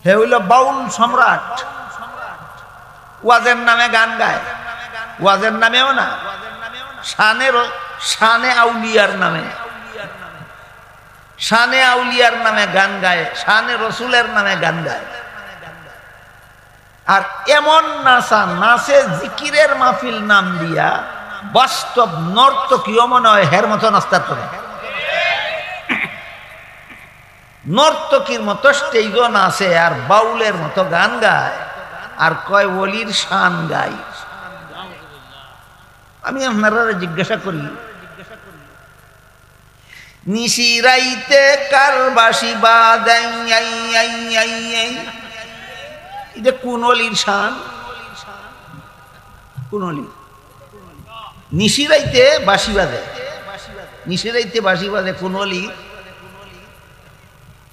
হে হইল বাউল সম্রাট। ওয়াজের নামে গান গায়, ওয়াজের নামেও না, শানে আউলিয়ার নামে, শানে আউলিয়ার নামে গান গায়, শানে রসুলের নামে গান গায়। আর এমন নাচা নাচে জিকিরের মাহফিল নাম দিয়া বাস্তব নর্তকীয় মনে হয় হের মতো নাস্তা করে, নর্তকীর মতো স্টেজও নাচে আর বাউলের মতো গান গায় আর কয় ওলির শান গাই। আমি আপনারা জিজ্ঞাসা করি, নিশিরাইতে কার বাঁশি বাজাই এটা কোন অলির শান? কোন অলি? নিশিরাইতে বাঁশি বাজে, নিশিরাইতে বাঁশি বাজে কোন অলি?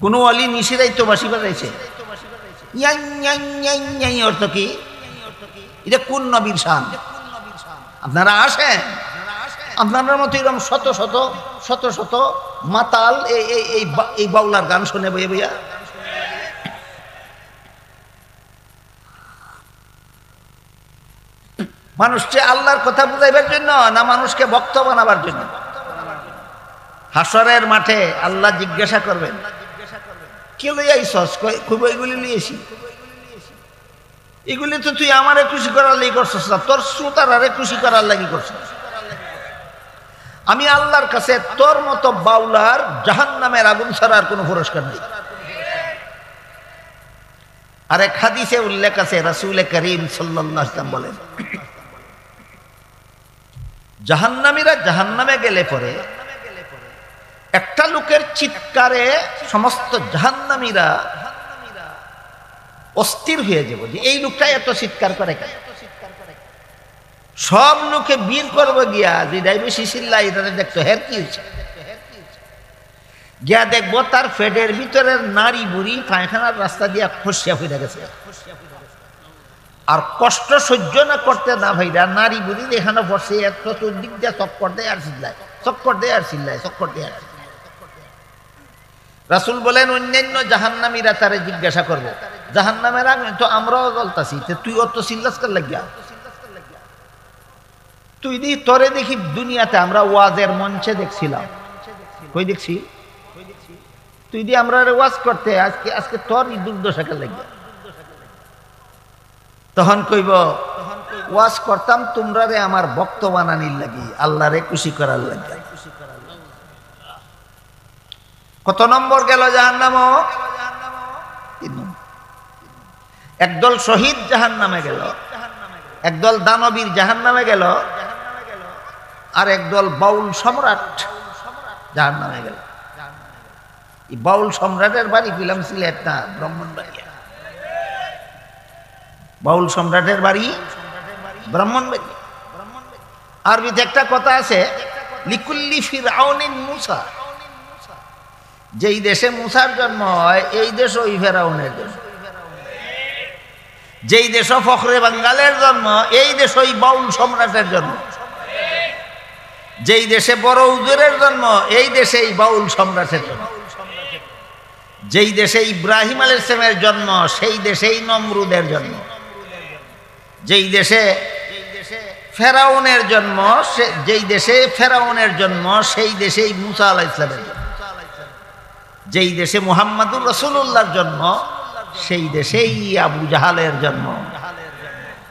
কোন অলি নিশিরাইতে বাঁশি বাজাইছে? অর্থ কি? এটা কোন নবীর শান? আপনারা আসেন, আপনার মতো এরকম শত শত শত শত মাতাল এই বাউলার গান শুনে বইয়া বইয়া। মানুষকে আল্লাহর কথা বুঝাইবার জন্য না মানুষকে ভক্ত বানাবার জন্য? হাসরের মাঠে আল্লাহ জিজ্ঞাসা করবেন, কে লইয়া আইছস? খুব এগুলি লিয়েছি, এগুলি তো তুই আমারে খুশি করার লাগি করছস না, তোর শ্রোতারে খুশি করার লাগি করছস। আমি আল্লাহর কাছে তোর মতো বাউলার জাহান্নামের আগুন ছাড়ার কোনো পুরস্কার নেই। আর এক হাদিসে উল্লেখ আছে, রাসূল করিম সাল্লাল্লাহু আলাইহি ওয়াসাল্লাম বলেন, জাহান্নামীরা জাহান্নামে গেলে পরে একটা লোকের চিৎকারে সমস্ত জাহান্নামীরা অস্থির হয়ে যাবে যে এই লোকটা এত চিৎকার করে কেন। সব লোকে বীর করবো গিয়া যেটাই বেশি চিল্লা এটা দেখতো হের কি হচ্ছে, গিয়া দেখবো তার পেটের ভিতরের নারী বুড়ি পায়খানার রাস্তা দিয়া খসিয়া ফিরে গেছে। আর কষ্ট সহ্য না করতে না ভাইরা নারী বুড়ি এখানে বসে চতুর্দিক দিয়ে চক্কর দেয় আর চিল্লায়, চক্কর দেয় আর চিল্লায়, চক্কর দেয় আর। রাসূল বলেন অন্যান্য জাহান্নামীরা তারে জিজ্ঞাসা করবো, জাহান্নামের আগুনে তো আমরাও জ্বলতাছি, তুই অত চিল্লাস কর লাগিয়া? তুই দি তোরে দেখি দুনিয়াতে আমরা ওয়াজের মঞ্চে দেখছিলাম, কই দেখছি? তুই দি আমরা ওয়াজ করতে আজকে আজকে তোর দুর্দশাকে লাগিয়া। তখন কইব ওয়াজ করতাম তোমরা রে আমার ভক্ত বানানির লাগি, আল্লাহরে খুশি করার লাগি। কত নম্বর গেল জাহান্নাম? একদল শহীদ জাহান্নামে গেল, একদল দানবীর জাহান্নামে গেল, আর একদল বাউল সম্রাট জাহান্নামে গেল। এই বাউল সম্রাটের বাড়ি পেলাম সিলেট না ব্রাহ্মণবাড়িয়া। বাউল সম্রাটের বাড়ি ব্রাহ্মণবাড়িয়া। আরবিতে একটা কথা আছে, লিকুল্লি ফিরআউনিন মুসা, যেই দেশে মুসার জন্ম হয় এই দেশ ওই ফেরাউনের জন্ম, যেই দেশ ফখরে বাঙ্গালের জন্ম এই দেশ ওই বাউল সম্রাটের জন্ম, যেই দেশে বড় হুজুরের জন্ম এই দেশে এই বাউল সম্রাটের জন্ম, যেই দেশে ইব্রাহিম আলাইহিস সালামের জন্ম সেই দেশেই নমরুদের জন্ম, যেই দেশে ফেরাউনের জন্ম যেই দেশে ফেরাউনের জন্ম সেই দেশেই মুসা আলাইহিস সালামের জন্ম, যেই দেশে মুহাম্মদুর রাসূলুল্লাহর জন্ম সেই দেশেই আবু জাহালের জন্ম।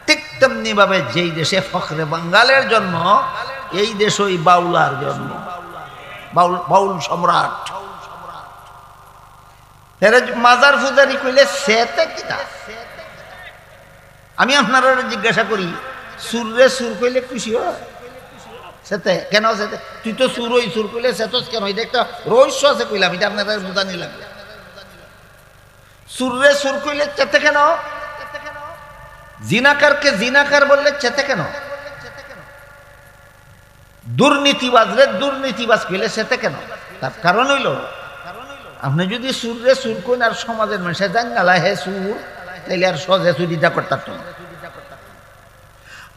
ঠিক তেমনি ভাবে যেই দেশে ফখরে বাঙ্গালের জন্ম এই দেশ ওই বাউলার জন্ম, বাউল সম্রাট। মাজার পূজারি কইলে সেতে কিনা? আমি আপনারা জিজ্ঞাসা করি, সুরে সুর কইলে খুশি হয়? সেতে কেন? সেতে তুই তো সুর ওই সুর কইলে সেতস কেন? এটা একটা রহস্য আছে কইলাম, এটা আপনারা বুঝানি লাগবে। সুরে সুর কইলে চেতে কেন? জিনাকারকে জিনাকার বললে চেতে কেন? দুর্নীতিবাজ রে দুর্নীতিবাজ কইলে সেতে কেন? তার কারণ হইল আপনি যদি সুরে সুর কইন আর সমাজের মানুষে জাঙ্গালা হে সুর, তাইলে আর সহজে চুরিটা করতাম না।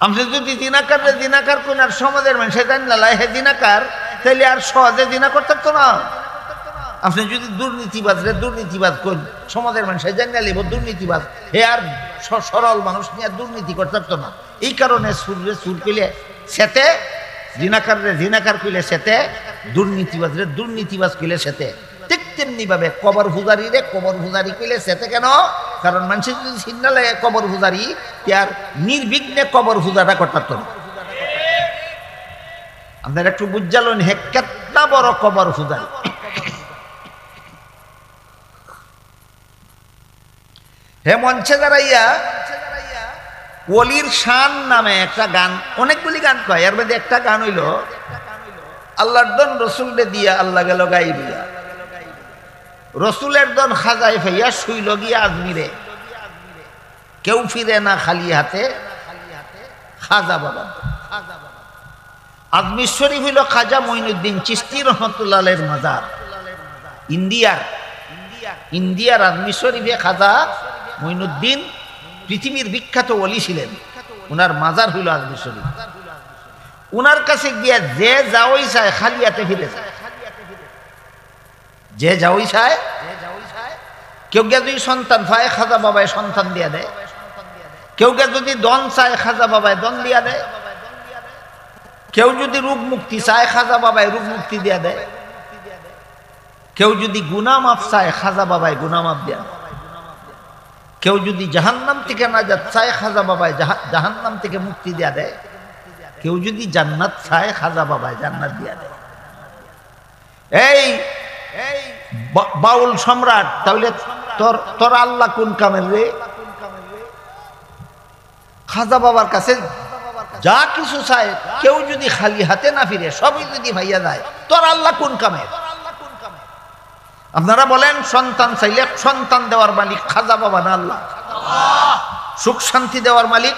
আপনি যদি জিনাকার রে জিনাকার কইন আর সমাজের মানুষে জাঙ্গালা হে জিনাকার, তাইলে আর সহজে জিনা করতাম না। আপনি যদি দুর্নীতিবাজ করেন, সমাজের মানুষের জানিয়ে লিব দুর্নীতিবাজ, হে আর সরল মানুষ নিয়ে দুর্নীতি করতে পারতো না। এই কারণে সুর কইলে সেতে, জিনাকার কইলে সেতে, দুর্নীতিবাজ কইলে সেতে। ঠিক তেমনি ভাবে কবর পূজারি কইলে সেতে কেন? কারণ মানুষের যদি চিন্তা লাগে কবর পূজারি, আর নির্বিঘ্নে কবর পূজাটা করতে না। আপনার একটু বুঝালেন হে কেতনা বড় কবর পূজারি। হে মঞ্চে দাঁড়াইয়া ওলির শান নামে একটা গান, অনেকগুলি গান কয়, এর মধ্যে একটা গান হইল আল্লাহর দন রসুলরে দিয়া আল্লাহ গেল গাইবিয়া, রসুলের দন খাজাই ফাইয়া শুইল গিয়া আজমিরে, কেউ ফিরে না খালি হাতে খাজা বাবা। আজমির শরীফ হইল খাজা মঈনুদ্দিন চিশতি রহমতুল্লাহ আলাইহির মাজার। ইন্ডিয়ার আজমির শরীফে খাজা মঈনুদ্দিন পৃথিবীর বিখ্যাত ওলি ছিলেন, উনার মাজার হইল আজমির শরীফ। উনার কাছে গিয়া যে যাওয়াই চায় খালি হাতে ফিরে যায়, যে যাওয়াই চায়। কেউ গিয়া যদি সন্তান পায় খাজা বাবায় সন্তান দিয়া দেয়, কেউ গিয়া যদি দন চায় খাজা বাবায় দন দিয়া দেয়, কেউ যদি রোগ মুক্তি চায় খাজা বাবায় রোগ মুক্তি দিয়া দেয়, কেউ যদি গুনাহ মাফ চায় খাজা বাবায় গুনাহ মাফ দিয়া দেয়, কেউ যদি জাহান্নাম থেকে নাজাত চায় খাজা বাবায় জাহান্নাম থেকে মুক্তি দিয়া দেয়, কেউ যদি জান্নাত চায় খাজা বাবায় জান্নাত দিয়া দেয়। এই বাউল সম্রাট, তাহলে তোর আল্লাহ কোন কামের রে? খাজা বাবার কাছে যা কিছু চায়, কেউ যদি খালি হাতে না ফিরে, সবই যদি ভাইয়া যায়, তোর আল্লাহ কোন কামের? আপনারা বলেন সন্তান চাইলে সন্তান দেওয়ার মালিক খাজা বাবা না আল্লাহ? সুখ শান্তি দেওয়ার মালিক,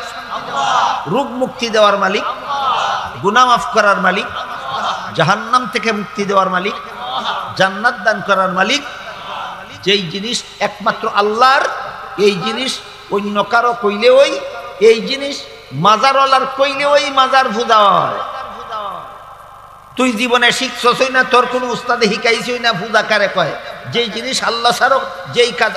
রোগ মুক্তি দেওয়ার মালিক, গুনাহ মাফ করার মালিক, জাহান্নাম থেকে মুক্তি দেওয়ার মালিক, জান্নাত দান করার মালিক, যেই জিনিস একমাত্র আল্লাহর, এই জিনিস অন্য কারো কইলে ওই, এই জিনিস মাজারওয়ালার কইলে ওই মাজার পূজা হয়। তুই জীবনে শিখছই না, তোর কোনো উস্তাদে শিখাইছই না পূজা কারে কয়? যেই জিনিস আল্লাহ ছাড়া যেই কাজ